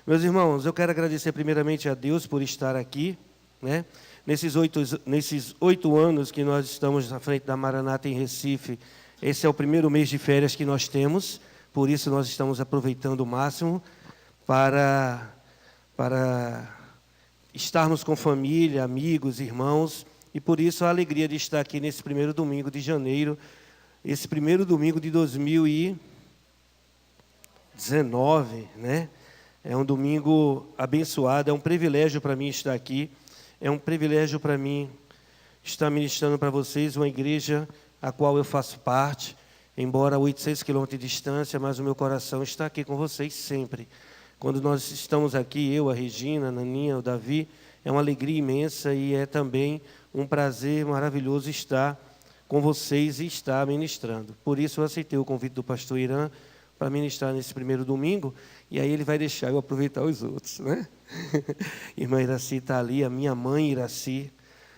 Meus irmãos, eu quero agradecer primeiramente a Deus por estar aqui, né? Nesses 8 anos que nós estamos na frente da Maranata em Recife, esse é o primeiro mês de férias que nós temos, por isso nós estamos aproveitando o máximo para estarmos com família, amigos, irmãos, e por isso a alegria de estar aqui nesse primeiro domingo de janeiro, esse primeiro domingo de 2019, né? É um domingo abençoado, é um privilégio para mim estar aqui, é um privilégio para mim estar ministrando para vocês uma igreja a qual eu faço parte, embora a 800 quilômetros de distância, mas o meu coração está aqui com vocês sempre. Quando nós estamos aqui, eu, a Regina, a Naninha, o Davi, é uma alegria imensa e é também um prazer maravilhoso estar com vocês e estar ministrando. Por isso eu aceitei o convite do pastor Irã para ministrar nesse primeiro domingo, e aí ele vai deixar eu aproveitar os outros, né? Irmã Iraci está ali, a minha mãe Iraci.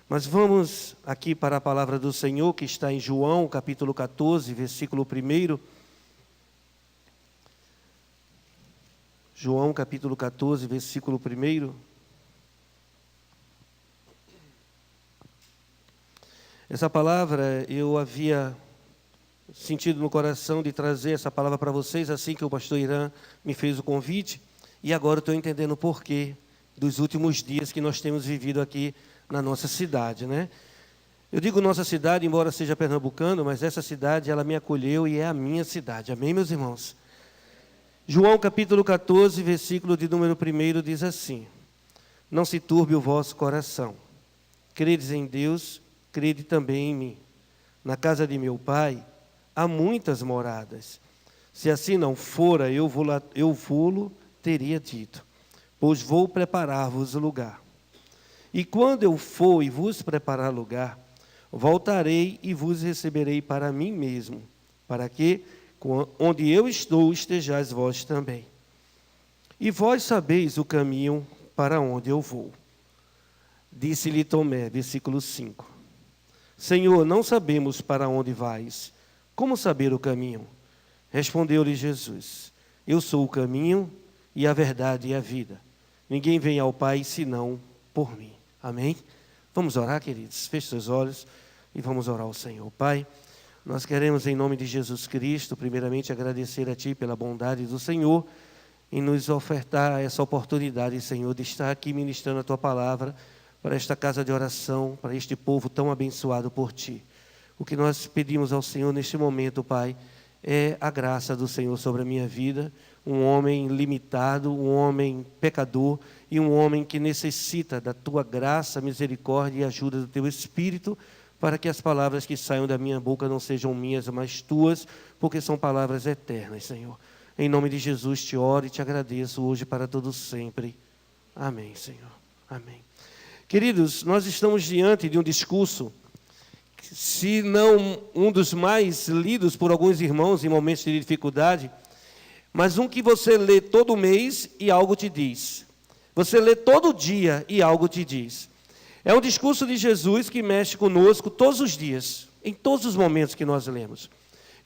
Mas vamos aqui para a palavra do Senhor, que está em João, capítulo 14, versículo 1. João, capítulo 14, versículo 1. Essa palavra eu havia sentido no coração de trazer essa palavra para vocês, assim que o pastor Irã me fez o convite, e agora estou entendendo o porquê dos últimos dias que nós temos vivido aqui na nossa cidade, né? Eu digo nossa cidade, embora seja pernambucano, mas essa cidade, ela me acolheu e é a minha cidade, amém, meus irmãos? João capítulo 14, versículo de número 1, diz assim: não se turbe o vosso coração, credes em Deus, crede também em mim. Na casa de meu pai há muitas moradas. Se assim não fora, eu vou-lo teria dito, pois vou preparar-vos lugar. E quando eu for e vos preparar lugar, voltarei e vos receberei para mim mesmo, para que, onde eu estou, estejais vós também. E vós sabeis o caminho para onde eu vou. Disse-lhe Tomé, versículo 5. Senhor, não sabemos para onde vais. Como saber o caminho? Respondeu-lhe Jesus: eu sou o caminho e a verdade e a vida. Ninguém vem ao Pai senão por mim. Amém? Vamos orar, queridos? Feche seus olhos e vamos orar ao Senhor. Pai, nós queremos, em nome de Jesus Cristo, primeiramente agradecer a Ti pela bondade do Senhor em nos ofertar essa oportunidade, Senhor, de estar aqui ministrando a Tua palavra para esta casa de oração, para este povo tão abençoado por Ti. O que nós pedimos ao Senhor neste momento, Pai, é a graça do Senhor sobre a minha vida, um homem limitado, um homem pecador e um homem que necessita da Tua graça, misericórdia e ajuda do Teu Espírito, para que as palavras que saiam da minha boca não sejam minhas, mas Tuas, porque são palavras eternas, Senhor. Em nome de Jesus te oro e te agradeço hoje para todos sempre. Amém, Senhor. Amém. Queridos, nós estamos diante de um discurso, se não um dos mais lidos por alguns irmãos em momentos de dificuldade, mas um que você lê todo mês e algo te diz. Você lê todo dia e algo te diz. É um discurso de Jesus que mexe conosco todos os dias, em todos os momentos que nós lemos.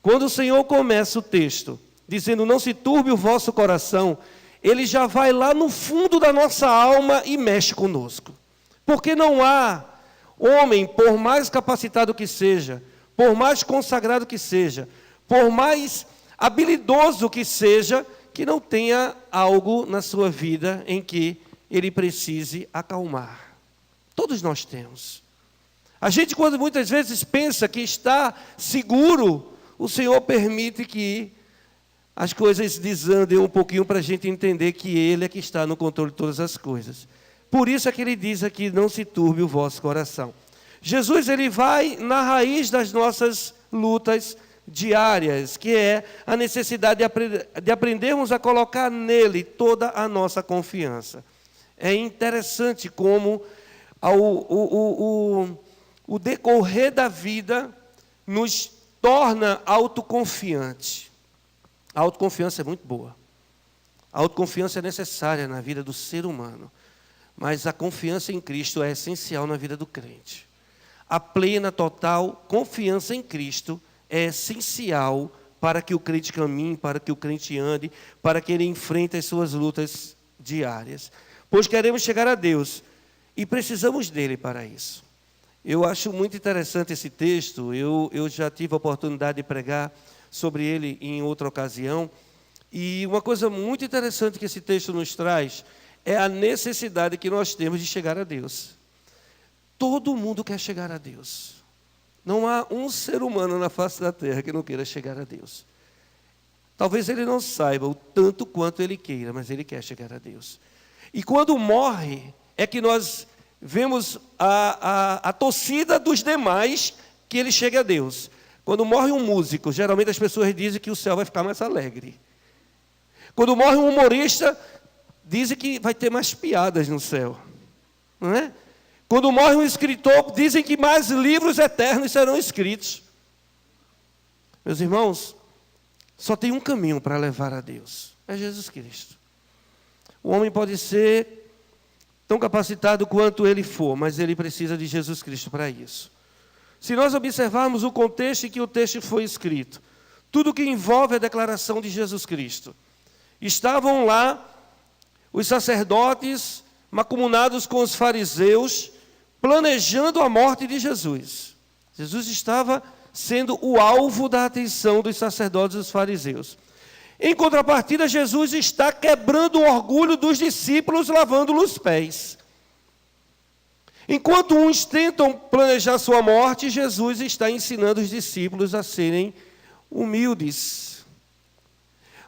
Quando o Senhor começa o texto, dizendo, não se turbe o vosso coração, Ele já vai lá no fundo da nossa alma e mexe conosco. Porque não há homem, por mais capacitado que seja, por mais consagrado que seja, por mais habilidoso que seja, que não tenha algo na sua vida em que ele precise acalmar. Todos nós temos. A gente, quando muitas vezes pensa que está seguro, o Senhor permite que as coisas desandem um pouquinho para a gente entender que Ele é que está no controle de todas as coisas. Por isso é que Ele diz aqui, não se turbe o vosso coração. Jesus, Ele vai na raiz das nossas lutas diárias, que é a necessidade de aprendermos a colocar nele toda a nossa confiança. É interessante como o decorrer da vida nos torna autoconfiantes. A autoconfiança é muito boa. A autoconfiança é necessária na vida do ser humano. Mas a confiança em Cristo é essencial na vida do crente. A plena, total confiança em Cristo é essencial para que o crente caminhe, para que o crente ande, para que ele enfrente as suas lutas diárias, pois queremos chegar a Deus e precisamos dele para isso. Eu acho muito interessante esse texto, eu já tive a oportunidade de pregar sobre ele em outra ocasião, e uma coisa muito interessante que esse texto nos traz é a necessidade que nós temos de chegar a Deus. Todo mundo quer chegar a Deus. Não há um ser humano na face da terra que não queira chegar a Deus. Talvez ele não saiba o tanto quanto ele queira, mas ele quer chegar a Deus. E quando morre, é que nós vemos a torcida dos demais que ele chegue a Deus. Quando morre um músico, geralmente as pessoas dizem que o céu vai ficar mais alegre. Quando morre um humorista, dizem que vai ter mais piadas no céu. Não é? Quando morre um escritor, dizem que mais livros eternos serão escritos. Meus irmãos, só tem um caminho para levar a Deus. É Jesus Cristo. O homem pode ser tão capacitado quanto ele for, mas ele precisa de Jesus Cristo para isso. Se nós observarmos o contexto em que o texto foi escrito, tudo que envolve a declaração de Jesus Cristo, estavam lá os sacerdotes macumunados com os fariseus, planejando a morte de Jesus. Jesus estava sendo o alvo da atenção dos sacerdotes e dos fariseus. Em contrapartida, Jesus está quebrando o orgulho dos discípulos, lavando-lhes os pés. Enquanto uns tentam planejar sua morte, Jesus está ensinando os discípulos a serem humildes.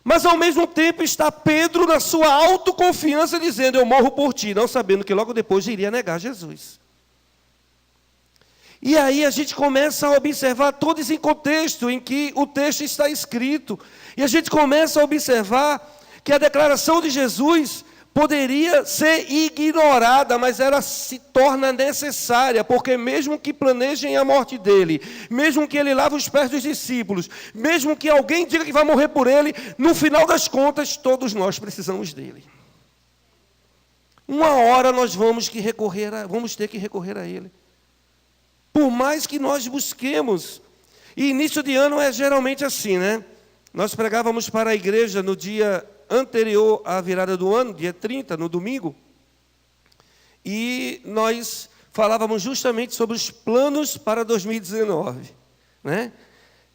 Mas ao mesmo tempo está Pedro na sua autoconfiança dizendo, eu morro por ti, não sabendo que logo depois iria negar Jesus. E aí a gente começa a observar todo esse contexto em que o texto está escrito. E a gente começa a observar que a declaração de Jesus poderia ser ignorada, mas ela se torna necessária, porque mesmo que planejem a morte dele, mesmo que ele lave os pés dos discípulos, mesmo que alguém diga que vai morrer por ele, no final das contas, todos nós precisamos dele. Uma hora nós vamos ter que recorrer a ele. Por mais que nós busquemos, e início de ano é geralmente assim, né? Nós pregávamos para a igreja no dia anterior à virada do ano, dia 30, no domingo, e nós falávamos justamente sobre os planos para 2019, né?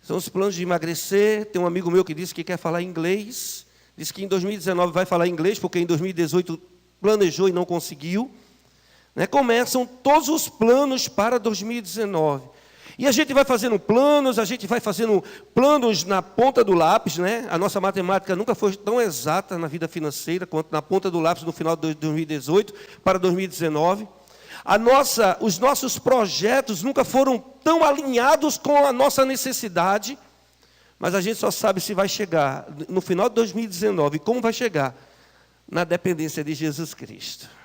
São os planos de emagrecer. Tem um amigo meu que disse que quer falar inglês, disse que em 2019 vai falar inglês, porque em 2018 planejou e não conseguiu. Começam todos os planos para 2019. E a gente vai fazendo planos na ponta do lápis, né? A nossa matemática nunca foi tão exata na vida financeira quanto na ponta do lápis no final de 2018 para 2019. Os nossos projetos nunca foram tão alinhados com a nossa necessidade, mas a gente só sabe se vai chegar no final de 2019, como vai chegar, na dependência de Jesus Cristo.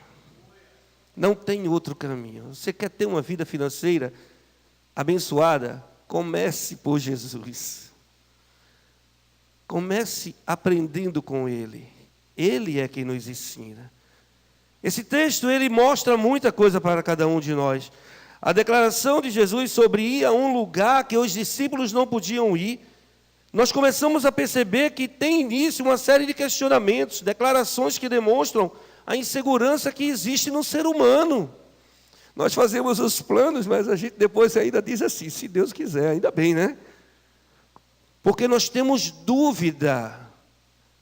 Não tem outro caminho. Você quer ter uma vida financeira abençoada? Comece por Jesus. Comece aprendendo com Ele. Ele é quem nos ensina. Esse texto, ele mostra muita coisa para cada um de nós. A declaração de Jesus sobre ir a um lugar que os discípulos não podiam ir, nós começamos a perceber que tem início uma série de questionamentos, declarações que demonstram a insegurança que existe no ser humano. Nós fazemos os planos, mas a gente depois ainda diz assim, se Deus quiser, ainda bem, né? Porque nós temos dúvida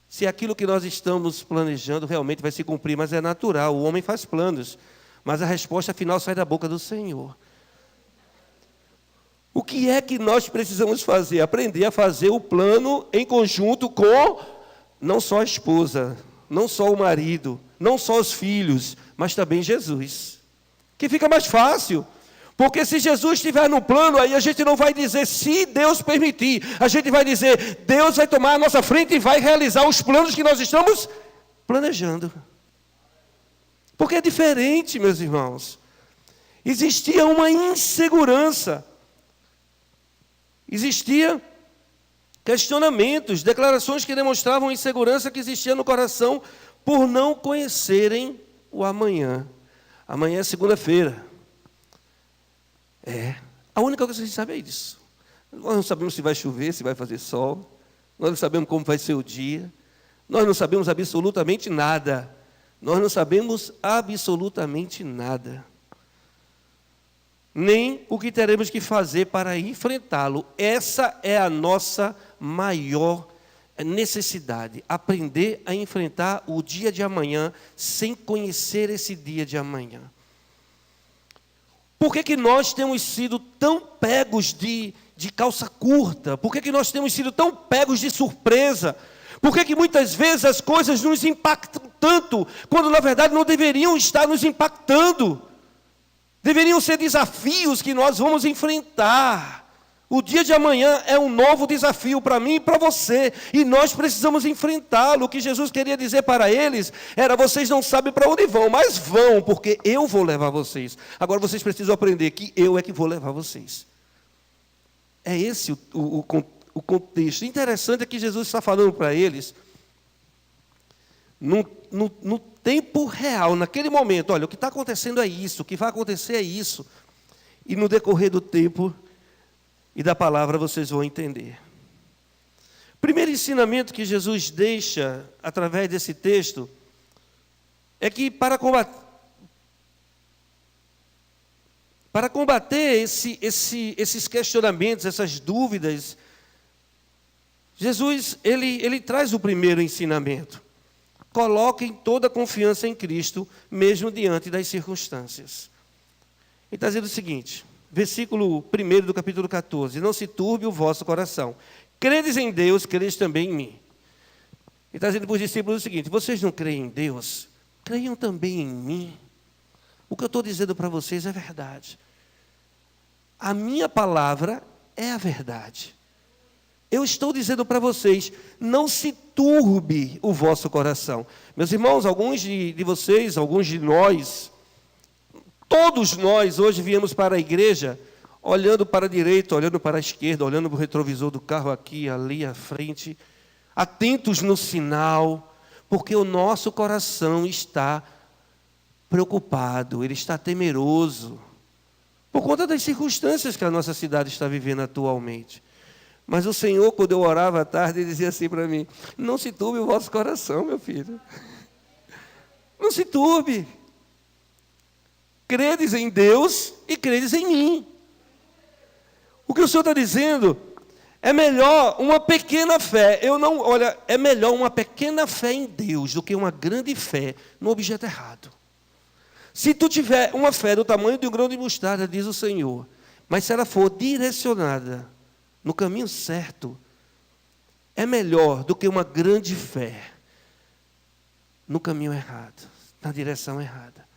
se aquilo que nós estamos planejando realmente vai se cumprir, mas é natural, o homem faz planos, mas a resposta final sai da boca do Senhor. O que é que nós precisamos fazer? Aprender a fazer o plano em conjunto com não só a esposa, não só o marido, não só os filhos, mas também Jesus. Que fica mais fácil. Porque se Jesus estiver no plano, aí a gente não vai dizer se Deus permitir. A gente vai dizer, Deus vai tomar a nossa frente e vai realizar os planos que nós estamos planejando. Porque é diferente, meus irmãos. Existia uma insegurança. Existia questionamentos, declarações que demonstravam a insegurança que existia no coração por não conhecerem o amanhã. Amanhã é segunda-feira. A única coisa que a gente sabe é isso. Nós não sabemos se vai chover, se vai fazer sol. Nós não sabemos como vai ser o dia. Nós não sabemos absolutamente nada. Nós não sabemos absolutamente nada. Nem o que teremos que fazer para enfrentá-lo. Essa é a nossa maior necessidade. Aprender a enfrentar o dia de amanhã sem conhecer esse dia de amanhã. Por que nós temos sido tão pegos de calça curta? Por que nós temos sido tão pegos de surpresa? Por que muitas vezes as coisas nos impactam tanto, quando na verdade não deveriam estar nos impactando? Deveriam ser desafios que nós vamos enfrentar. O dia de amanhã é um novo desafio para mim e para você, e nós precisamos enfrentá-lo. O que Jesus queria dizer para eles era: vocês não sabem para onde vão, mas vão, porque eu vou levar vocês. Agora vocês precisam aprender que eu é que vou levar vocês. É esse o contexto. Interessante é que Jesus está falando para eles, no tempo real, naquele momento: olha, o que está acontecendo é isso, o que vai acontecer é isso. E no decorrer do tempo e da palavra vocês vão entender. Primeiro ensinamento que Jesus deixa através desse texto é que para combater esses questionamentos, essas dúvidas, Jesus ele traz o primeiro ensinamento: coloquem toda a confiança em Cristo, mesmo diante das circunstâncias. Ele está dizendo o seguinte, versículo 1 do capítulo 14: não se turbe o vosso coração. Credes em Deus, credes também em mim. Ele está dizendo para os discípulos o seguinte: vocês não creem em Deus? Creiam também em mim. O que eu estou dizendo para vocês é verdade. A minha palavra é a verdade. Eu estou dizendo para vocês: não se turbe o vosso coração. Meus irmãos, alguns de vocês, alguns de nós, todos nós hoje viemos para a igreja olhando para a direita, olhando para a esquerda, olhando para o retrovisor do carro aqui, ali à frente, atentos no sinal, porque o nosso coração está preocupado, ele está temeroso, por conta das circunstâncias que a nossa cidade está vivendo atualmente. Mas o Senhor, quando eu orava à tarde, ele dizia assim para mim: não se turbe o vosso coração, meu filho. Não se turbe. Credes em Deus e credes em mim. O que o Senhor está dizendo é melhor uma pequena fé. É melhor uma pequena fé em Deus do que uma grande fé no objeto errado. Se tu tiver uma fé do tamanho de um grão de mostarda, diz o Senhor, mas se ela for direcionada no caminho certo, é melhor do que uma grande fé no caminho errado, na direção errada.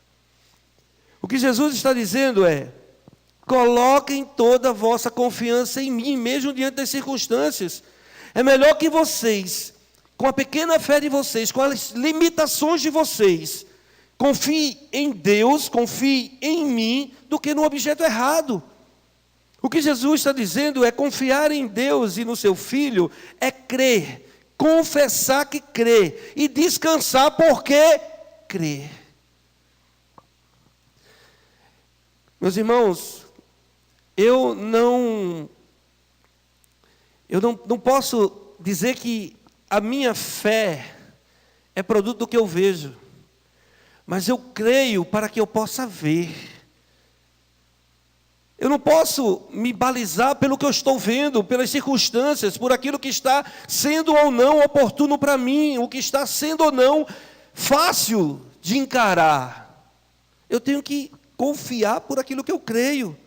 O que Jesus está dizendo é: coloquem toda a vossa confiança em mim, mesmo diante das circunstâncias. É melhor que vocês, com a pequena fé de vocês, com as limitações de vocês, confiem em Deus, confiem em mim, do que no objeto errado. O que Jesus está dizendo é: confiar em Deus e no seu Filho é crer, confessar que crê e descansar porque crê. Meus irmãos, eu não posso dizer que a minha fé é produto do que eu vejo, mas eu creio para que eu possa ver. Eu não posso me balizar pelo que eu estou vendo, pelas circunstâncias, por aquilo que está sendo ou não oportuno para mim, o que está sendo ou não fácil de encarar. Eu tenho que confiar por aquilo que eu creio.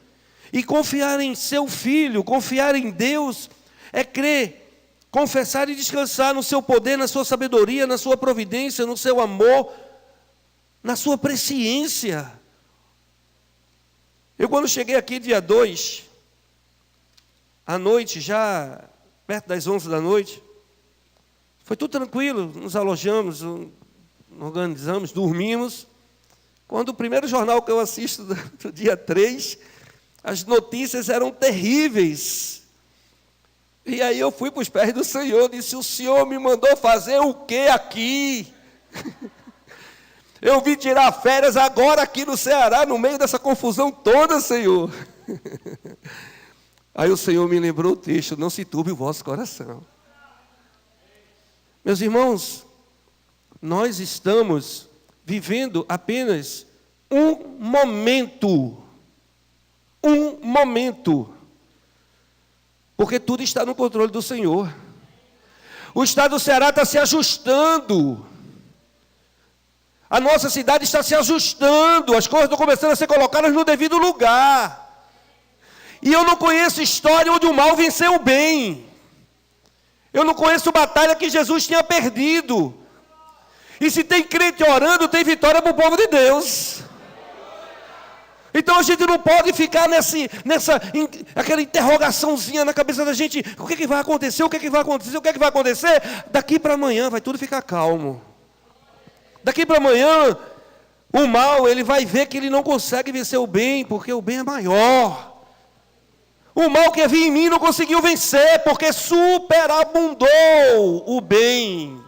E confiar em seu Filho, confiar em Deus, é crer, confessar e descansar no seu poder, na sua sabedoria, na sua providência, no seu amor, na sua presciência. Eu, quando cheguei aqui dia 2, à noite, já perto das 11 da noite, foi tudo tranquilo, nos alojamos, organizamos, dormimos. Quando o primeiro jornal que eu assisto do dia 3, as notícias eram terríveis. E aí eu fui para os pés do Senhor, disse: o Senhor me mandou fazer o que aqui? Eu vim tirar férias agora aqui no Ceará, no meio dessa confusão toda, Senhor. Aí o Senhor me lembrou o texto: não se turbe o vosso coração. Meus irmãos, nós estamos vivendo apenas um momento. Um momento. Porque tudo está no controle do Senhor. O estado do Ceará está se ajustando. A nossa cidade está se ajustando. As coisas estão começando a ser colocadas no devido lugar. E eu não conheço história onde o mal venceu o bem. Eu não conheço batalha que Jesus tenha perdido. E se tem crente orando, tem vitória para o povo de Deus. Então a gente não pode ficar aquela interrogaçãozinha na cabeça da gente. O que vai acontecer? O que vai acontecer? O que vai acontecer? Daqui para amanhã vai tudo ficar calmo. Daqui para amanhã, o mal, ele vai ver que ele não consegue vencer o bem, porque o bem é maior. O mal que havia em mim não conseguiu vencer, porque superabundou o bem.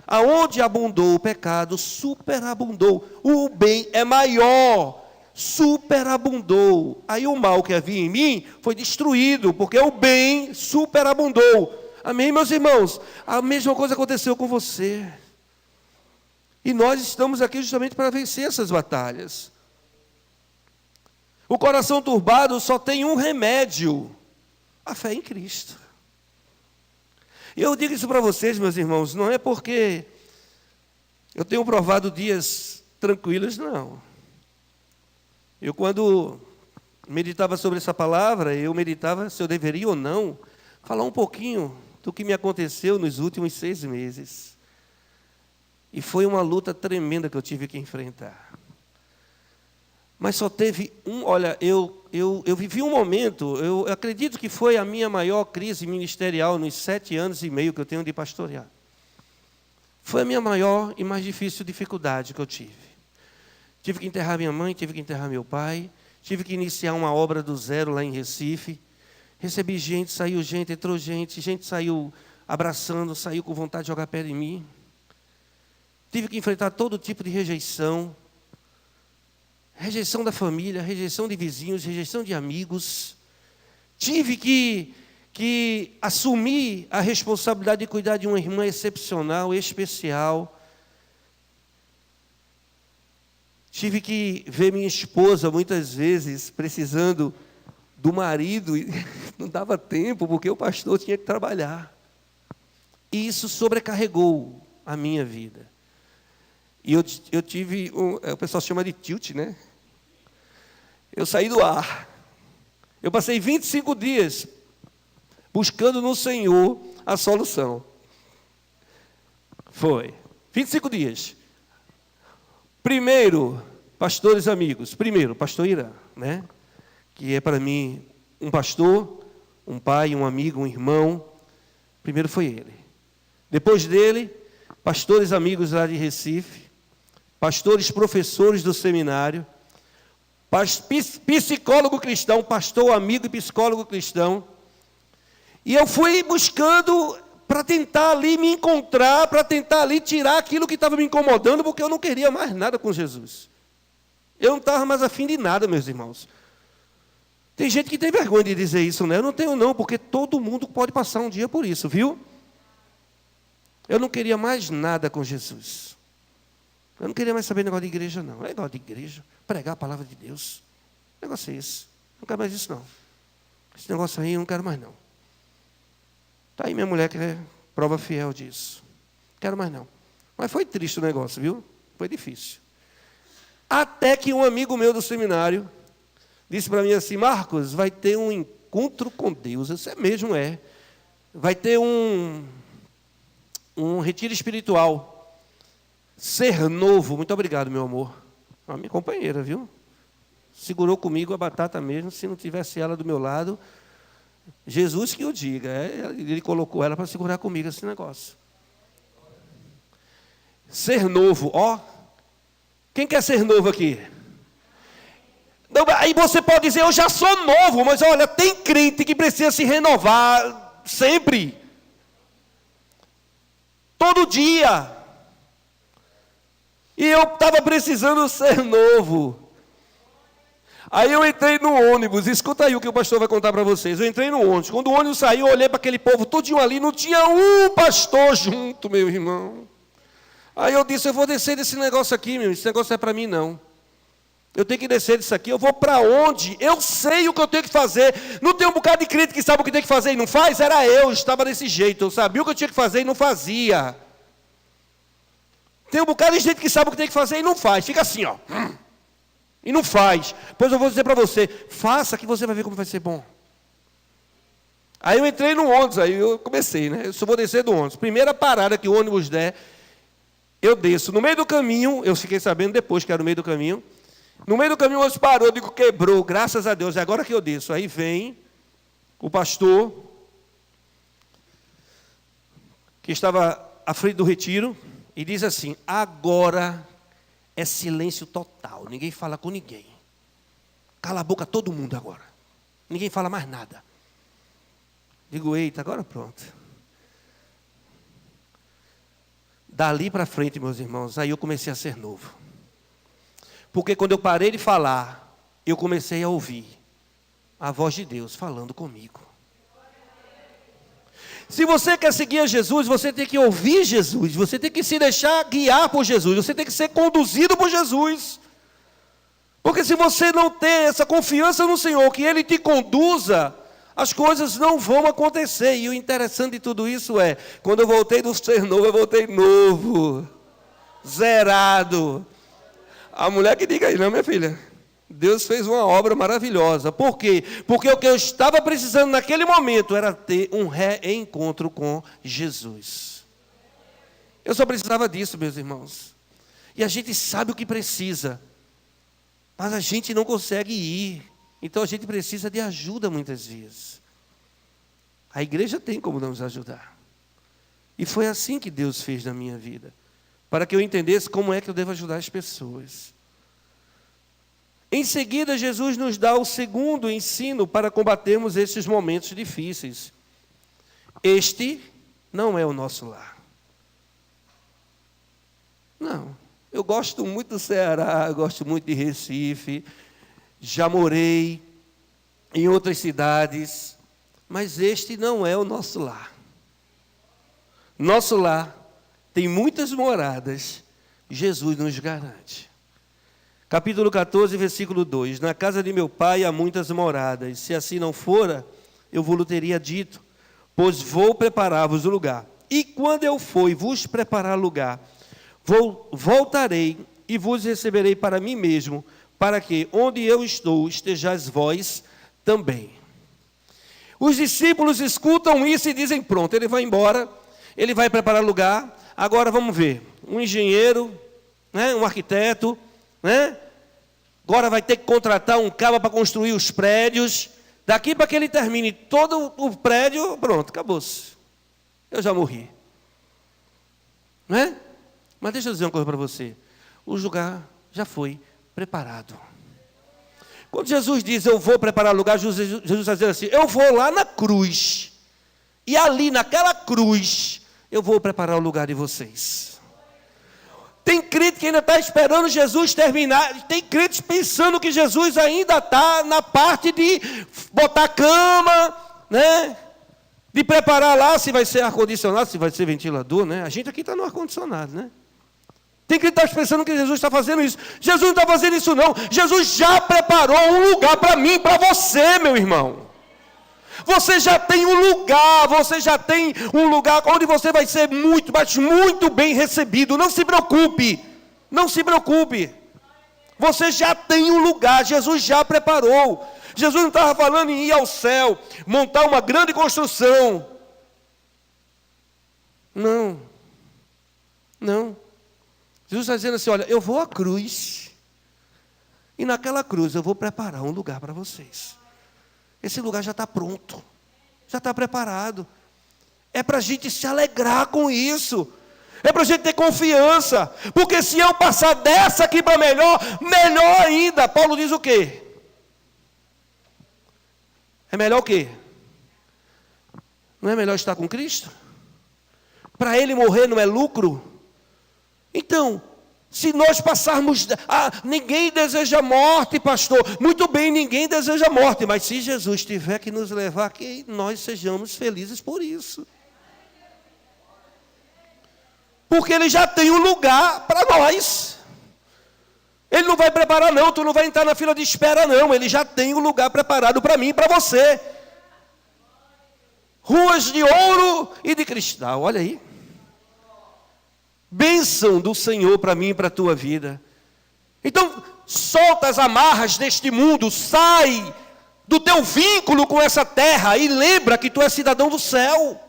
Aonde abundou o pecado, superabundou. O bem é maior, superabundou. Aí o mal que havia em mim foi destruído, porque o bem superabundou. Amém, meus irmãos? A mesma coisa aconteceu com você. E nós estamos aqui justamente para vencer essas batalhas. O coração turbado só tem um remédio: a fé em Cristo. E eu digo isso para vocês, meus irmãos, não é porque eu tenho provado dias tranquilos, não. Eu, quando meditava sobre essa palavra, eu meditava se eu deveria ou não falar um pouquinho do que me aconteceu nos últimos 6 meses. E foi uma luta tremenda que eu tive que enfrentar. Mas só teve olha, eu vivi um momento, eu acredito que foi a minha maior crise ministerial nos 7 anos e meio que eu tenho de pastorear. Foi a minha maior e mais difícil dificuldade que eu tive. Tive que enterrar minha mãe, tive que enterrar meu pai, tive que iniciar uma obra do zero lá em Recife. Recebi gente, saiu gente, entrou gente saiu abraçando, saiu com vontade de jogar pé em mim. Tive que enfrentar todo tipo de rejeição. Rejeição da família, rejeição de vizinhos, rejeição de amigos. Tive que assumir a responsabilidade de cuidar de uma irmã excepcional, especial. Tive que ver minha esposa muitas vezes precisando do marido e não dava tempo porque o pastor tinha que trabalhar. E isso sobrecarregou a minha vida. E eu tive, o pessoal chama de tilt, né? Eu saí do ar. Eu passei 25 dias buscando no Senhor a solução. Foi. 25 dias. Primeiro, pastores amigos. Primeiro, pastor Irã, né? Que é para mim um pastor, um pai, um amigo, um irmão. Primeiro foi ele. Depois dele, pastores amigos lá de Recife. Pastores, professores do seminário, psicólogo cristão, pastor, amigo e psicólogo cristão. E eu fui buscando para tentar ali me encontrar, para tentar ali tirar aquilo que estava me incomodando, porque eu não queria mais nada com Jesus. Eu não estava mais afim de nada, meus irmãos. Tem gente que tem vergonha de dizer isso, né? Eu não tenho não, porque todo mundo pode passar um dia por isso, viu? Eu não queria mais nada com Jesus. Eu não queria mais saber negócio de igreja, não. É negócio de igreja, pregar a palavra de Deus. O negócio é esse. Não quero mais isso, não. Esse negócio aí eu não quero mais, não. Está aí minha mulher que é prova fiel disso. Não quero mais, não. Mas foi triste o negócio, viu? Foi difícil. Até que um amigo meu do seminário disse para mim assim: Marcos, vai ter um encontro com Deus. Isso é mesmo, é. Vai ter um retiro espiritual. Ser novo. Muito obrigado, meu amor. A minha companheira, viu? Segurou comigo a batata mesmo. Se não tivesse ela do meu lado, Jesus que o diga. Ele colocou ela para segurar comigo esse negócio. Ser novo, ó. Quem quer ser novo aqui? Não, aí você pode dizer, eu já sou novo, mas olha, tem crente que precisa se renovar sempre. Todo dia. E eu estava precisando ser novo. Aí eu entrei no ônibus, escuta aí o que o pastor vai contar para vocês. Eu entrei no ônibus, quando o ônibus saiu, eu olhei para aquele povo todinho ali, não tinha um pastor junto, meu irmão. Aí eu disse, eu vou descer desse negócio aqui, meu, esse negócio não é para mim não. Eu tenho que descer disso aqui, eu vou para onde? Eu sei o que eu tenho que fazer. Não tem um bocado de crítico que sabe o que tem que fazer e não faz? Era eu, estava desse jeito, eu sabia o que eu tinha que fazer e não fazia. Tem um bocado de gente que sabe o que tem que fazer e não faz, fica assim, ó. E não faz. Pois eu vou dizer para você, faça que você vai ver como vai ser bom. Aí eu entrei no ônibus, aí eu comecei, né? Eu só vou descer do ônibus. Primeira parada que o ônibus der, eu desço. No meio do caminho, eu fiquei sabendo depois que era no meio do caminho. No meio do caminho o ônibus parou, eu digo, quebrou, graças a Deus, é agora que eu desço. Aí vem o pastor, que estava à frente do retiro, e diz assim, agora é silêncio total, ninguém fala com ninguém. Cala a boca todo mundo agora. Ninguém fala mais nada. Digo, eita, agora pronto. Dali para frente, meus irmãos, aí eu comecei a ser novo. Porque quando eu parei de falar, eu comecei a ouvir a voz de Deus falando comigo. Se você quer seguir a Jesus, você tem que ouvir Jesus, você tem que se deixar guiar por Jesus, você tem que ser conduzido por Jesus. Porque se você não tem essa confiança no Senhor, que Ele te conduza, as coisas não vão acontecer. E o interessante de tudo isso é, quando eu voltei do ser novo, eu voltei novo, zerado. A mulher que diga aí, não, minha filha, Deus fez uma obra maravilhosa. Por quê? Porque o que eu estava precisando naquele momento era ter um reencontro com Jesus. Eu só precisava disso, meus irmãos. E a gente sabe o que precisa, mas a gente não consegue ir. Então a gente precisa de ajuda muitas vezes. A igreja tem como nos ajudar. E foi assim que Deus fez na minha vida, para que eu entendesse como é que eu devo ajudar as pessoas. Em seguida, Jesus nos dá o segundo ensino para combatermos esses momentos difíceis. Este não é o nosso lar. Não, eu gosto muito do Ceará, gosto muito de Recife, já morei em outras cidades, mas este não é o nosso lar. Nosso lar tem muitas moradas, Jesus nos garante. Capítulo 14, versículo 2. Na casa de meu pai há muitas moradas. Se assim não fora, eu vos teria dito, pois vou preparar-vos o lugar. E quando eu for e vos preparar lugar, voltarei e vos receberei para mim mesmo, para que onde eu estou estejais vós também. Os discípulos escutam isso e dizem, pronto, ele vai embora, ele vai preparar lugar. Agora vamos ver, um engenheiro, né, um arquiteto, né? Agora vai ter que contratar um cara para construir os prédios. Daqui para que ele termine todo o prédio, pronto, acabou-se. Eu já morri. Não é? Mas deixa eu dizer uma coisa para você. O lugar já foi preparado. Quando Jesus diz, eu vou preparar lugar, Jesus está dizendo assim, eu vou lá na cruz. E ali naquela cruz, eu vou preparar o lugar de vocês. Tem crente que ainda está esperando Jesus terminar. Tem crentes pensando que Jesus ainda está na parte de botar cama, né? De preparar lá se vai ser ar-condicionado, se vai ser ventilador, né? A gente aqui está no ar-condicionado, né? Tem crente que está pensando que Jesus está fazendo isso. Jesus não está fazendo isso não. Jesus já preparou um lugar para mim, para você, meu irmão. Você já tem um lugar, onde você vai ser muito, mas muito bem recebido. Não se preocupe, não se preocupe. Você já tem um lugar, Jesus já preparou. Jesus não estava falando em ir ao céu, montar uma grande construção. Não. Jesus está dizendo assim, olha, eu vou à cruz, e naquela cruz eu vou preparar um lugar para vocês. Esse lugar já está pronto, já está preparado. É para a gente se alegrar com isso. É para a gente ter confiança. Porque se eu passar dessa aqui para melhor, melhor ainda. Paulo diz o quê? É melhor o quê? Não é melhor estar com Cristo? Para Ele morrer não é lucro? Então, se nós passarmos... ninguém deseja morte, pastor. Muito bem, ninguém deseja morte. Mas se Jesus tiver que nos levar, que nós sejamos felizes por isso. Porque Ele já tem um lugar para nós. Ele não vai preparar não, tu não vai entrar na fila de espera não. Ele já tem um lugar preparado para mim e para você. Ruas de ouro e de cristal, olha aí. Bênção do Senhor para mim e para a tua vida. Então, solta as amarras deste mundo, sai do teu vínculo com essa terra e lembra que tu és cidadão do céu.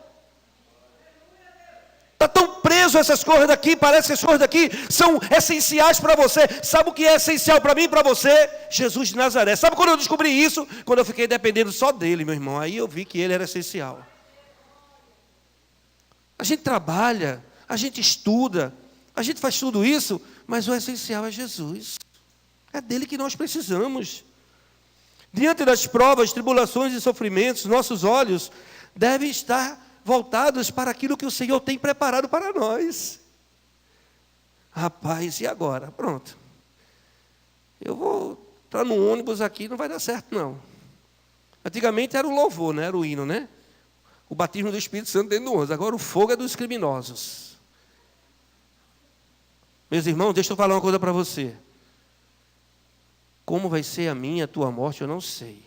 Está tão preso a essas coisas daqui, parece que as coisas daqui são essenciais para você. Sabe o que é essencial para mim e para você? Jesus de Nazaré. Sabe quando eu descobri isso? Quando eu fiquei dependendo só dele, meu irmão. Aí eu vi que ele era essencial. A gente trabalha, a gente estuda, a gente faz tudo isso, mas o essencial é Jesus. É dele que nós precisamos. Diante das provas, tribulações e sofrimentos, nossos olhos devem estar voltados para aquilo que o Senhor tem preparado para nós. Rapaz, e agora? Pronto. Eu vou entrar no ônibus aqui, não vai dar certo não. Antigamente era o louvor, né? Era o hino, né? O batismo do Espírito Santo dentro do ônibus. Agora o fogo é dos criminosos. Meus irmãos, deixa eu falar uma coisa para você. Como vai ser a minha, a tua morte, eu não sei.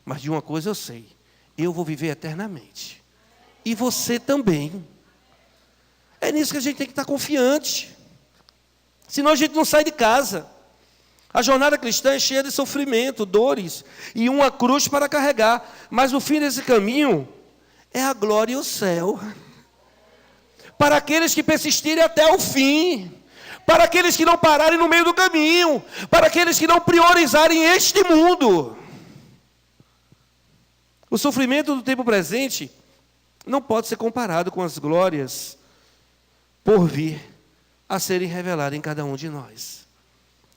Mas de uma coisa eu sei. Eu vou viver eternamente. E você também. É nisso que a gente tem que estar confiante. Senão a gente não sai de casa. A jornada cristã é cheia de sofrimento, dores e uma cruz para carregar. Mas o fim desse caminho é a glória e o céu. Para aqueles que persistirem até o fim. Para aqueles que não pararem no meio do caminho. Para aqueles que não priorizarem este mundo. O sofrimento do tempo presente não pode ser comparado com as glórias por vir a serem reveladas em cada um de nós.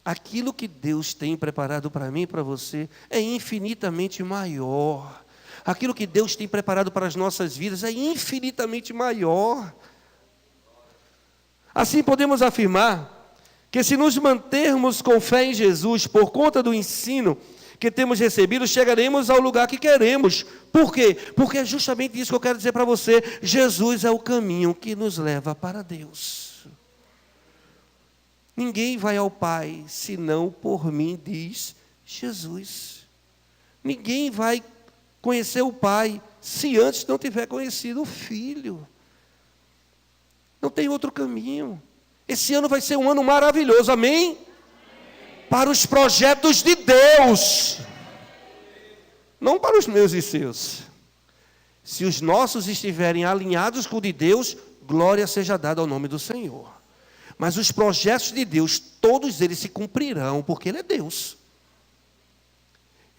Aquilo que Deus tem preparado para mim e para você é infinitamente maior. Aquilo que Deus tem preparado para as nossas vidas é infinitamente maior. Assim podemos afirmar que se nos mantermos com fé em Jesus por conta do ensino que temos recebido, chegaremos ao lugar que queremos. Por quê? Porque é justamente isso que eu quero dizer para você. Jesus é o caminho que nos leva para Deus. Ninguém vai ao Pai senão por mim, diz Jesus. Ninguém vai conhecer o Pai se antes não tiver conhecido o Filho. Não tem outro caminho. Esse ano vai ser um ano maravilhoso, amém? Para os projetos de Deus, não para os meus e seus. Se os nossos estiverem alinhados com o de Deus, glória seja dada ao nome do Senhor. Mas os projetos de Deus, todos eles se cumprirão, porque Ele é Deus.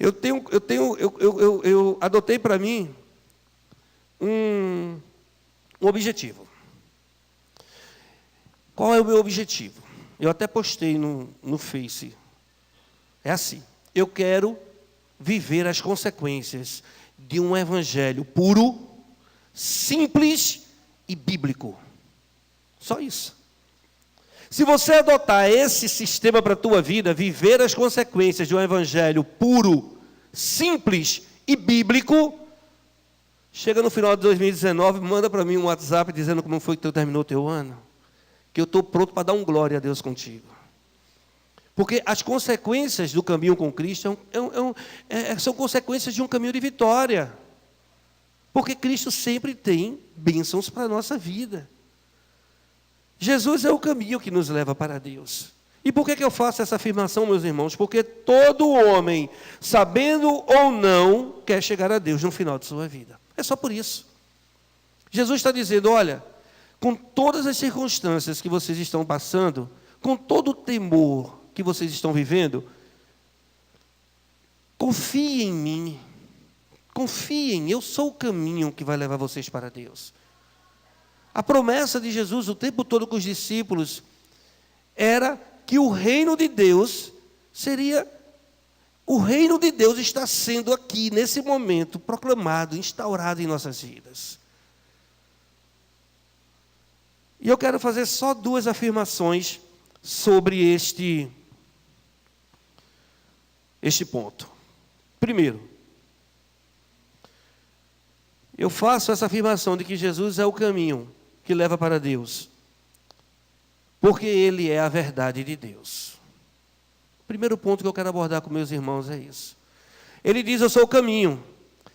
Eu adotei para mim um objetivo. Qual é o meu objetivo? Eu até postei no Face. É assim, eu quero viver as consequências de um evangelho puro, simples e bíblico. Só isso. Se você adotar esse sistema para a tua vida, viver as consequências de um evangelho puro, simples e bíblico, chega no final de 2019, manda para mim um WhatsApp dizendo como foi que tu terminou o teu ano, que eu estou pronto para dar um glória a Deus contigo. Porque as consequências do caminho com Cristo são consequências de um caminho de vitória. Porque Cristo sempre tem bênçãos para a nossa vida. Jesus é o caminho que nos leva para Deus. E por que eu faço essa afirmação, meus irmãos? Porque todo homem, sabendo ou não, quer chegar a Deus no final de sua vida. É só por isso. Jesus está dizendo, olha, com todas as circunstâncias que vocês estão passando, com todo o temor que vocês estão vivendo, confiem em mim, confiem, eu sou o caminho que vai levar vocês para Deus. A promessa de Jesus o tempo todo com os discípulos era que o reino de Deus está sendo aqui, nesse momento, proclamado, instaurado em nossas vidas. E eu quero fazer só 2 afirmações sobre este ponto. Primeiro, eu faço essa afirmação de que Jesus é o caminho que leva para Deus, porque Ele é a verdade de Deus. O primeiro ponto que eu quero abordar com meus irmãos é isso. Ele diz, eu sou o caminho.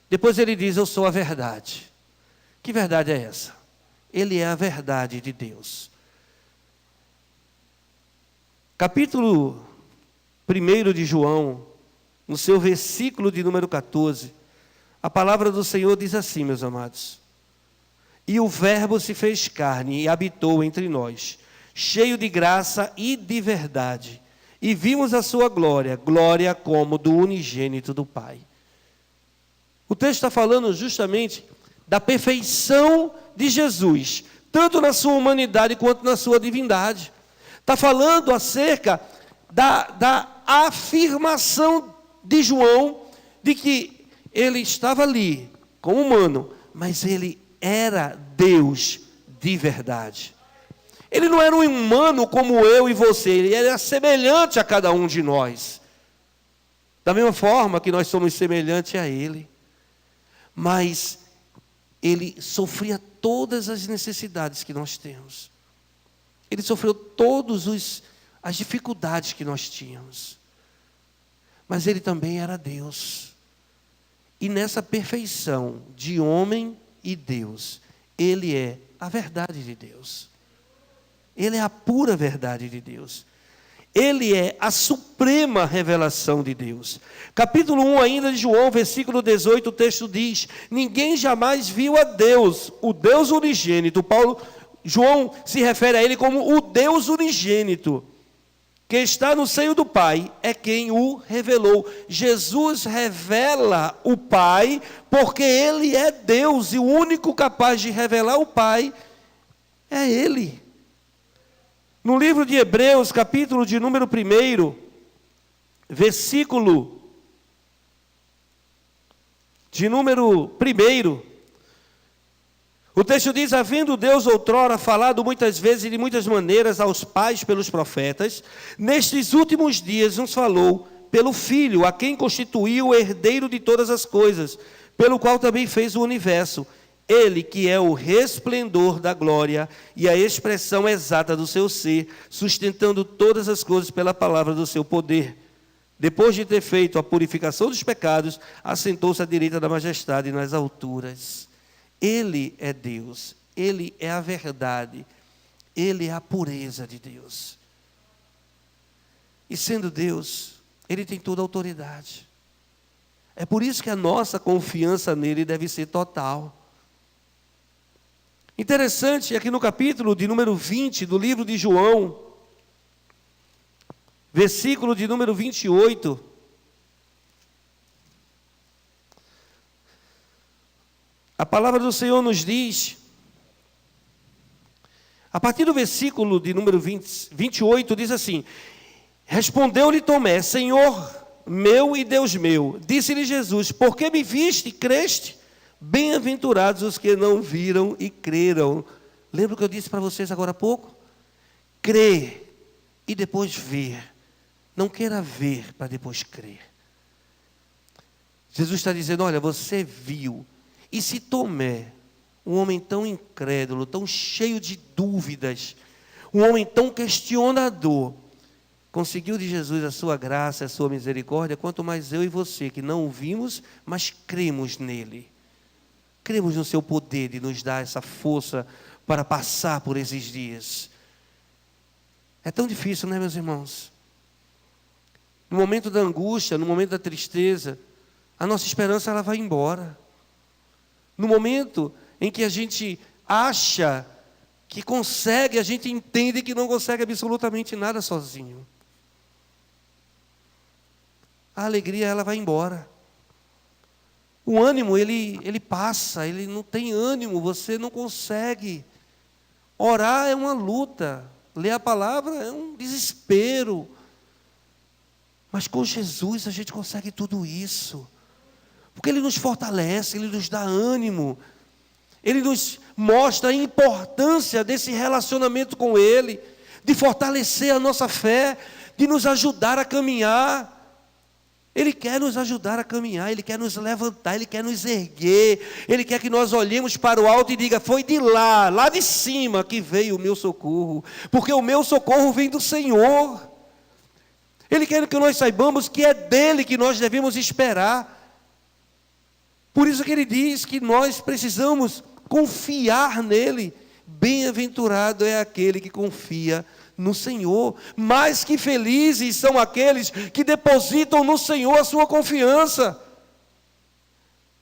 Depois ele diz, eu sou a verdade. Que verdade é essa? Ele é a verdade de Deus. Capítulo 1 de João, no seu versículo de número 14, a palavra do Senhor diz assim, meus amados: e o Verbo se fez carne e habitou entre nós, cheio de graça e de verdade, e vimos a sua glória, glória como do unigênito do Pai. O texto está falando justamente da perfeição de Jesus, tanto na sua humanidade quanto na sua divindade. Está falando acerca da afirmação de João, de que ele estava ali, como humano, mas ele era Deus de verdade. Ele não era um humano como eu e você, ele era semelhante a cada um de nós. Da mesma forma que nós somos semelhantes a ele. Mas ele sofria todas as necessidades que nós temos. Ele sofreu todas as dificuldades que nós tínhamos. Mas ele também era Deus. E nessa perfeição de homem e Deus, ele é a verdade de Deus. Ele é a pura verdade de Deus. Ele é a suprema revelação de Deus. Capítulo 1 ainda de João, versículo 18, o texto diz: ninguém jamais viu a Deus, o Deus unigênito. João se refere a ele como o Deus unigênito, que está no seio do Pai, é quem o revelou. Jesus revela o Pai, porque ele é Deus, e o único capaz de revelar o Pai é ele. No livro de Hebreus, capítulo de número 1, versículo de número 1, o texto diz: havendo Deus outrora falado muitas vezes e de muitas maneiras aos pais pelos profetas, nestes últimos dias nos falou pelo Filho, a quem constituiu o herdeiro de todas as coisas, pelo qual também fez o universo. Ele que é o resplendor da glória e a expressão exata do seu ser, sustentando todas as coisas pela palavra do seu poder. Depois de ter feito a purificação dos pecados, assentou-se à direita da majestade nas alturas. Ele é Deus, ele é a verdade, ele é a pureza de Deus. E sendo Deus, ele tem toda a autoridade. É por isso que a nossa confiança nele deve ser total. Interessante, aqui no capítulo de número 20 do livro de João, versículo de número 28, a palavra do Senhor nos diz, a partir do versículo de número 28, diz assim: respondeu-lhe Tomé, Senhor meu e Deus meu. Disse-lhe Jesus: por que me viste e creste? Bem-aventurados os que não viram e creram. Lembra o que eu disse para vocês agora há pouco? Crer e depois ver. Não queira ver para depois crer. Jesus está dizendo: olha, você viu. E se Tomé, um homem tão incrédulo, tão cheio de dúvidas, um homem tão questionador, conseguiu de Jesus a sua graça, a sua misericórdia, quanto mais eu e você, que não o vimos, mas cremos nele. Cremos no seu poder de nos dar essa força para passar por esses dias. É tão difícil, não é, meus irmãos? No momento da angústia, no momento da tristeza, a nossa esperança ela vai embora. No momento em que a gente acha que consegue, a gente entende que não consegue absolutamente nada sozinho. A alegria ela vai embora. O ânimo, ele passa, ele não tem ânimo, você não consegue. Orar é uma luta, ler a palavra é um desespero. Mas com Jesus a gente consegue tudo isso. Porque Ele nos fortalece, Ele nos dá ânimo. Ele nos mostra a importância desse relacionamento com Ele, de fortalecer a nossa fé, de nos ajudar a caminhar. Ele quer nos ajudar a caminhar, Ele quer nos levantar, Ele quer nos erguer, Ele quer que nós olhemos para o alto e diga, foi de lá, lá de cima que veio o meu socorro, porque o meu socorro vem do Senhor. Ele quer que nós saibamos que é dele que nós devemos esperar. Por isso que Ele diz que nós precisamos confiar nele. Bem-aventurado é aquele que confia no Senhor, mas que felizes são aqueles que depositam no Senhor a sua confiança.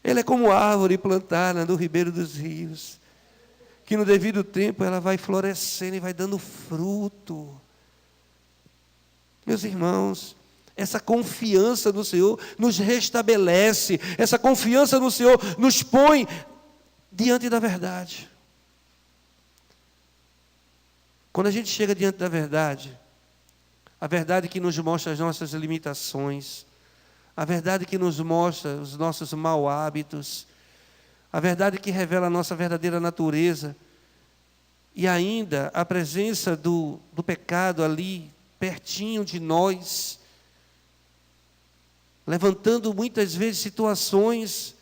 Ele é como árvore plantada no ribeiro dos rios, que no devido tempo ela vai florescendo e vai dando fruto. Meus irmãos, essa confiança no Senhor nos restabelece, essa confiança no Senhor nos põe diante da verdade. Quando a gente chega diante da verdade, a verdade que nos mostra as nossas limitações, a verdade que nos mostra os nossos maus hábitos, a verdade que revela a nossa verdadeira natureza, e ainda a presença do pecado ali, pertinho de nós, levantando muitas vezes situações,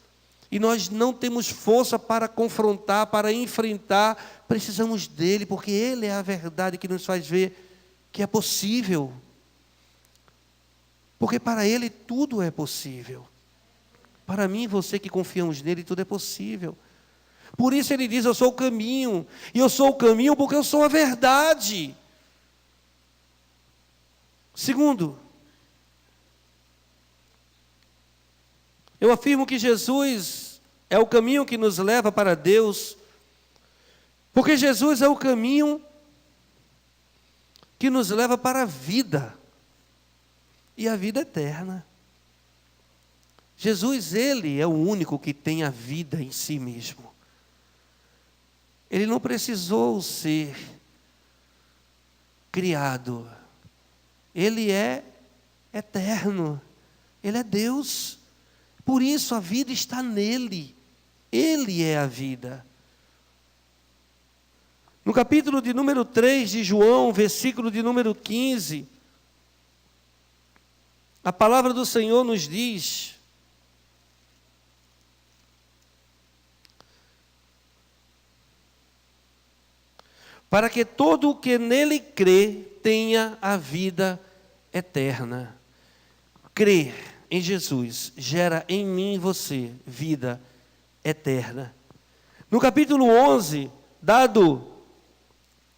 e nós não temos força para confrontar, para enfrentar, precisamos dele, porque ele é a verdade que nos faz ver que é possível. Porque para ele tudo é possível. Para mim e você que confiamos nele, tudo é possível. Por isso ele diz, eu sou o caminho, e eu sou o caminho porque eu sou a verdade. Segundo, eu afirmo que Jesus é o caminho que nos leva para Deus, porque Jesus é o caminho que nos leva para a vida, e a vida eterna. Jesus, Ele é o único que tem a vida em si mesmo. Ele não precisou ser criado. Ele é eterno. Ele é Deus. Por isso a vida está nele. Ele é a vida. No capítulo de número 3 de João, versículo de número 15, a palavra do Senhor nos diz: para que todo o que nele crê tenha a vida eterna. Crer em Jesus gera em mim e você vida eterna. No capítulo 11, dado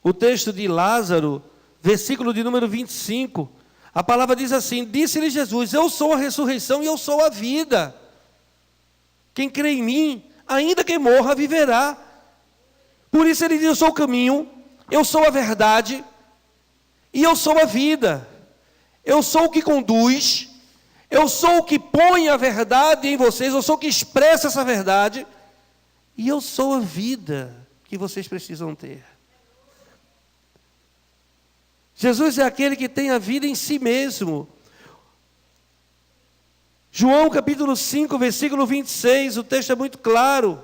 o texto de Lázaro, versículo de número 25, a palavra diz assim: disse-lhe Jesus, eu sou a ressurreição e eu sou a vida. Quem crê em mim, ainda que morra, viverá. Por isso ele diz, eu sou o caminho, eu sou a verdade e eu sou a vida. Eu sou o que conduz, eu sou o que põe a verdade em vocês, eu sou o que expressa essa verdade, e eu sou a vida que vocês precisam ter. Jesus é aquele que tem a vida em si mesmo. João capítulo 5, versículo 26, o texto é muito claro.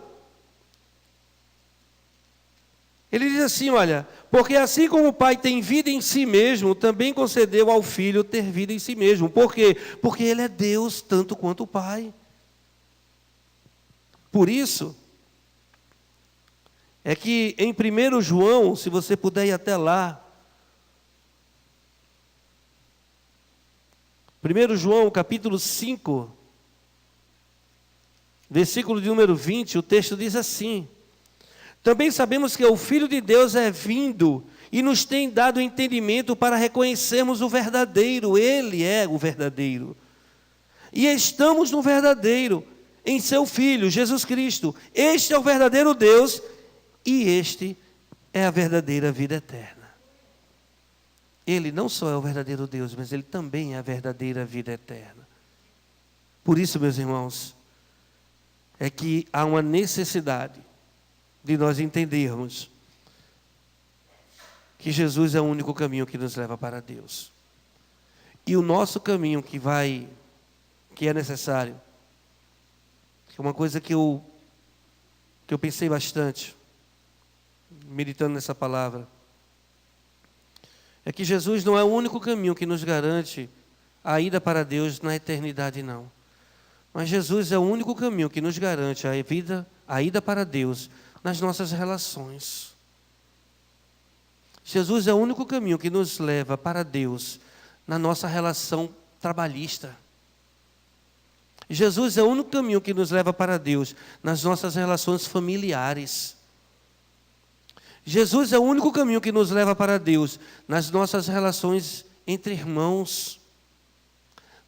Ele diz assim, olha, porque assim como o Pai tem vida em si mesmo, também concedeu ao Filho ter vida em si mesmo. Por quê? Porque Ele é Deus tanto quanto o Pai. Por isso, é que em 1 João, se você puder ir até lá, 1 João capítulo 5, versículo de número 20, o texto diz assim: também sabemos que o Filho de Deus é vindo e nos tem dado entendimento para reconhecermos o verdadeiro. Ele é o verdadeiro. E estamos no verdadeiro, em seu Filho, Jesus Cristo. Este é o verdadeiro Deus e este é a verdadeira vida eterna. Ele não só é o verdadeiro Deus, mas Ele também é a verdadeira vida eterna. Por isso, meus irmãos, é que há uma necessidade de nós entendermos que Jesus é o único caminho que nos leva para Deus. E o nosso caminho que é necessário, é uma coisa que eu pensei bastante, meditando nessa palavra, é que Jesus não é o único caminho que nos garante a ida para Deus na eternidade, não. Mas Jesus é o único caminho que nos garante a ida para Deus nas nossas relações. Jesus é o único caminho que nos leva para Deus na nossa relação trabalhista. Jesus é o único caminho que nos leva para Deus nas nossas relações familiares. Jesus é o único caminho que nos leva para Deus nas nossas relações entre irmãos,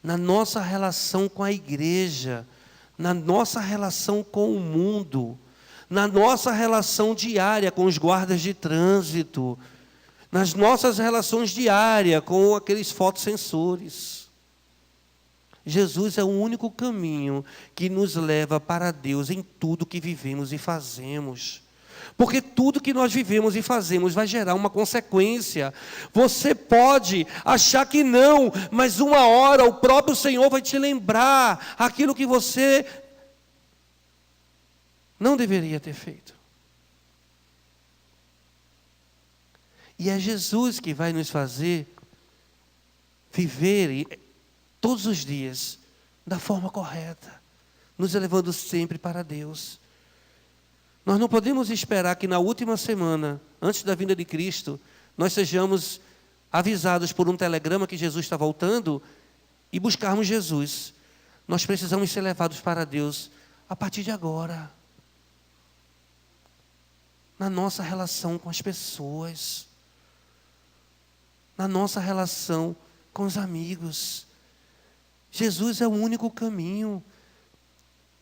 na nossa relação com a igreja, na nossa relação com o mundo, na nossa relação diária com os guardas de trânsito, nas nossas relações diárias com aqueles fotossensores. Jesus é o único caminho que nos leva para Deus em tudo que vivemos e fazemos. Porque tudo que nós vivemos e fazemos vai gerar uma consequência. Você pode achar que não, mas uma hora o próprio Senhor vai te lembrar aquilo que você não deveria ter feito. E é Jesus que vai nos fazer viver todos os dias da forma correta, nos elevando sempre para Deus. Nós não podemos esperar que na última semana, antes da vinda de Cristo, nós sejamos avisados por um telegrama que Jesus está voltando e buscarmos Jesus. Nós precisamos ser levados para Deus a partir de agora. Na nossa relação com as pessoas, na nossa relação com os amigos. Jesus é o único caminho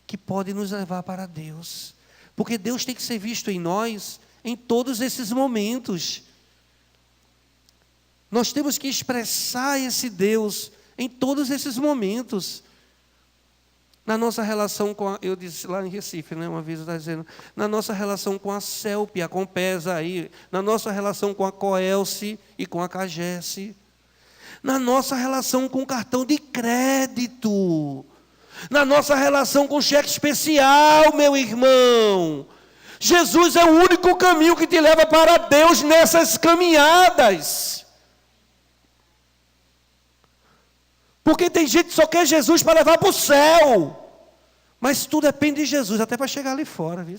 que pode nos levar para Deus. Porque Deus tem que ser visto em nós em todos esses momentos. Nós temos que expressar esse Deus em todos esses momentos. Na nossa relação com eu disse lá em Recife, né, uma vez eu estava dizendo, na nossa relação com a CELP, a Compesa aí, na nossa relação com a Coelce e com a Cagesse, na nossa relação com o cartão de crédito, na nossa relação com cheque especial, meu irmão. Jesus é o único caminho que te leva para Deus nessas caminhadas. Porque tem gente que só quer Jesus para levar para o céu. Mas tudo depende de Jesus, até para chegar ali fora, viu?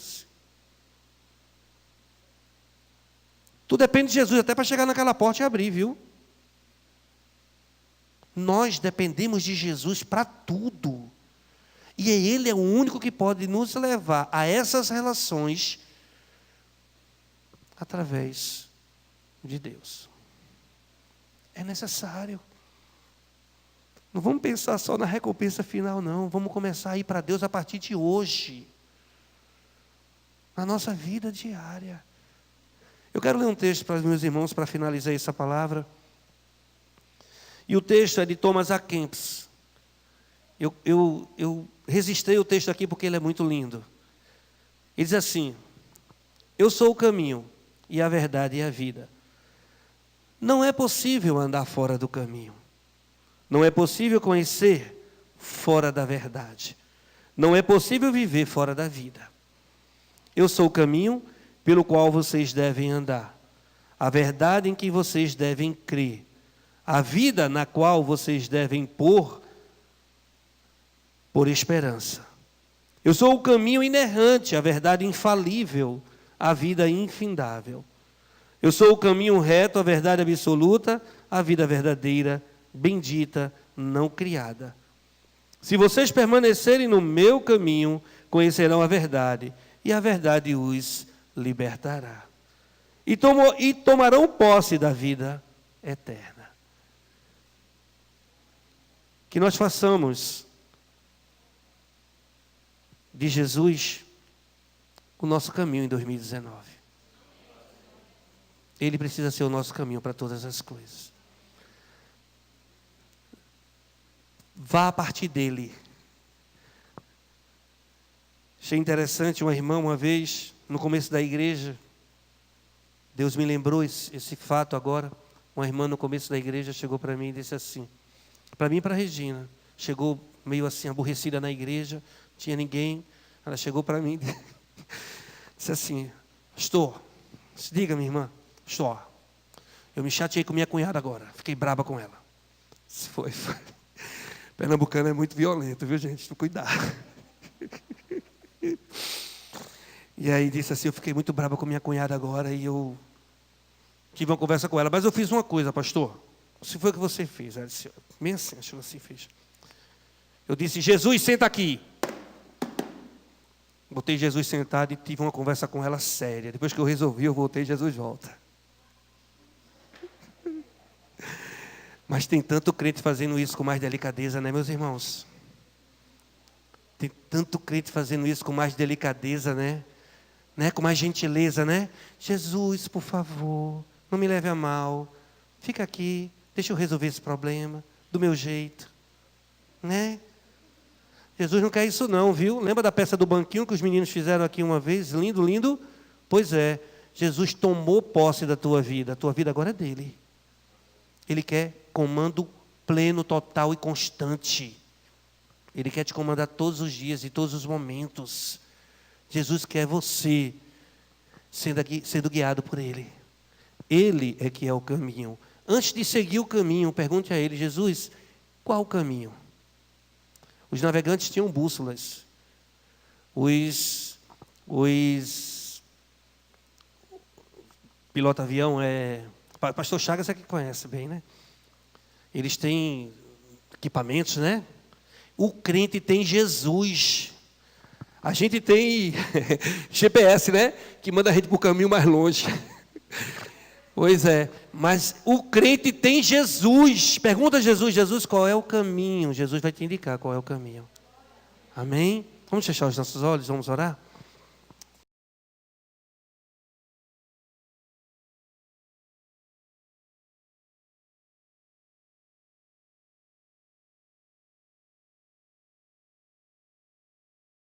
Tudo depende de Jesus, até para chegar naquela porta e abrir, viu? Nós dependemos de Jesus para tudo. E Ele é o único que pode nos levar a essas relações através de Deus. É necessário. Não vamos pensar só na recompensa final, não. Vamos começar a ir para Deus a partir de hoje. Na nossa vida diária. Eu quero ler um texto para os meus irmãos para finalizar essa palavra. E o texto é de Thomas A. Kempis. Eu registrei o texto aqui porque ele é muito lindo. Ele diz assim: eu sou o caminho e a verdade e a vida. Não é possível andar fora do caminho. Não é possível conhecer fora da verdade. Não é possível viver fora da vida. Eu sou o caminho pelo qual vocês devem andar. A verdade em que vocês devem crer. A vida na qual vocês devem pôr por esperança. Eu sou o caminho inerrante, a verdade infalível, a vida infindável. Eu sou o caminho reto, a verdade absoluta, a vida verdadeira, bendita, não criada. Se vocês permanecerem no meu caminho, conhecerão a verdade, e a verdade os libertará. E tomarão posse da vida eterna. Que nós façamos de Jesus o nosso caminho em 2019. Ele precisa ser o nosso caminho para todas as coisas. Vá a partir dele. Achei interessante, uma irmã uma vez, no começo da igreja, Deus me lembrou esse fato agora. Uma irmã no começo da igreja chegou para mim e disse assim, para mim e para a Regina, chegou meio assim aborrecida na igreja, não tinha ninguém, ela chegou para mim e disse assim: pastor, diga minha irmã, pastor, eu me chateei com minha cunhada agora, fiquei braba com ela. Foi. Pernambucano é muito violento, viu, gente? Cuidado. E aí disse assim, eu fiquei muito brava com minha cunhada agora e eu tive uma conversa com ela. Mas eu fiz uma coisa, pastor. Se foi o que você fez. Ela disse, bem assim, acho que assim fez. Eu disse, Jesus, senta aqui. Botei Jesus sentado e tive uma conversa com ela séria. Depois que eu resolvi, eu voltei e Jesus volta. Mas tem tanto crente fazendo isso com mais delicadeza, né, meus irmãos? Tem tanto crente fazendo isso com mais delicadeza, né? Com mais gentileza, né? Jesus, por favor, não me leve a mal. Fica aqui, deixa eu resolver esse problema do meu jeito, né? Jesus não quer isso não, viu? Lembra da peça do banquinho que os meninos fizeram aqui uma vez? Lindo, lindo? Pois é, Jesus tomou posse da tua vida. A tua vida agora é dele. Ele quer comando pleno, total e constante. Ele quer te comandar todos os dias e todos os momentos. Jesus quer você sendo guiado por Ele. Ele é que é o caminho. Antes de seguir o caminho, pergunte a Ele, Jesus, qual o caminho? Os navegantes tinham bússolas. Os pilota-avião Pastor Chagas é que conhece bem, né? Eles têm equipamentos, né? O crente tem Jesus. A gente tem GPS, né? Que manda a gente para o caminho mais longe. Pois é, mas o crente tem Jesus. Pergunta a Jesus, Jesus, qual é o caminho? Jesus vai te indicar qual é o caminho. Amém? Vamos fechar os nossos olhos, vamos orar?